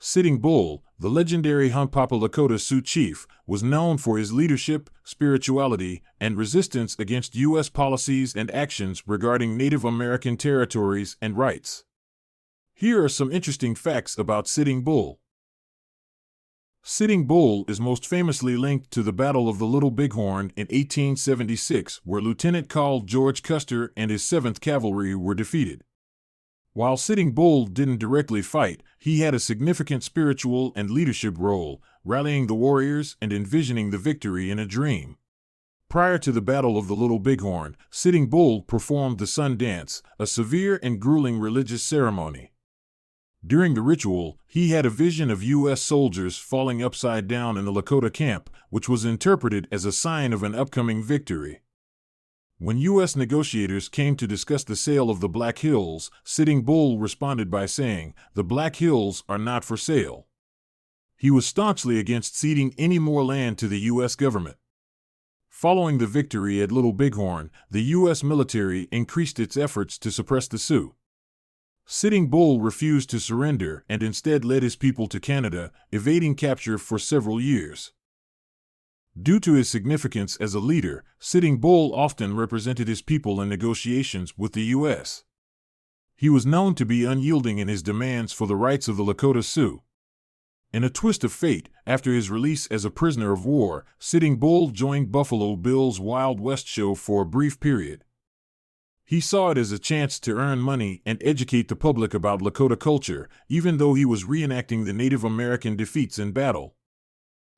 Sitting Bull, the legendary Hunkpapa Lakota Sioux chief, was known for his leadership, spirituality, and resistance against U.S. policies and actions regarding Native American territories and rights. Here are some interesting facts about Sitting Bull. Sitting Bull is most famously linked to the Battle of the Little Bighorn in 1876, where Lieutenant Colonel George Custer and his 7th Cavalry were defeated. While Sitting Bull didn't directly fight, he had a significant spiritual and leadership role, rallying the warriors and envisioning the victory in a dream. Prior to the Battle of the Little Bighorn, Sitting Bull performed the Sun Dance, a severe and grueling religious ceremony. During the ritual, he had a vision of U.S. soldiers falling upside down in the Lakota camp, which was interpreted as a sign of an upcoming victory. When U.S. negotiators came to discuss the sale of the Black Hills, Sitting Bull responded by saying, "The Black Hills are not for sale." He was staunchly against ceding any more land to the U.S. government. Following the victory at Little Bighorn, the U.S. military increased its efforts to suppress the Sioux. Sitting Bull refused to surrender and instead led his people to Canada, evading capture for several years. Due to his significance as a leader, Sitting Bull often represented his people in negotiations with the U.S. He was known to be unyielding in his demands for the rights of the Lakota Sioux. In a twist of fate, after his release as a prisoner of war, Sitting Bull joined Buffalo Bill's Wild West show for a brief period. He saw it as a chance to earn money and educate the public about Lakota culture, even though he was reenacting the Native American defeats in battle.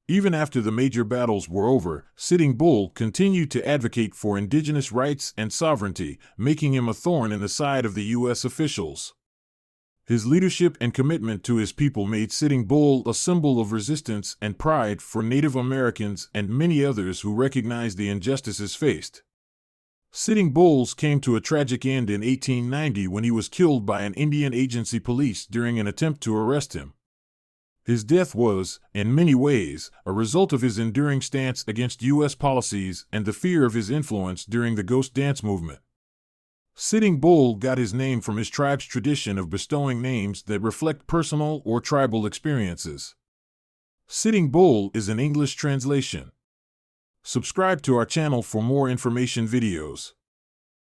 Even after the major battles were over, Sitting Bull continued to advocate for indigenous rights and sovereignty, making him a thorn in the side of the U.S. officials. His leadership and commitment to his people made Sitting Bull a symbol of resistance and pride for Native Americans and many others who recognized the injustices faced. Sitting Bull's came to a tragic end in 1890 when he was killed by an Indian Agency police during an attempt to arrest him. His death was, in many ways, a result of his enduring stance against U.S. policies and the fear of his influence during the Ghost Dance movement. Sitting Bull got his name from his tribe's tradition of bestowing names that reflect personal or tribal experiences. Sitting Bull is an English translation. Subscribe to our channel for more information videos.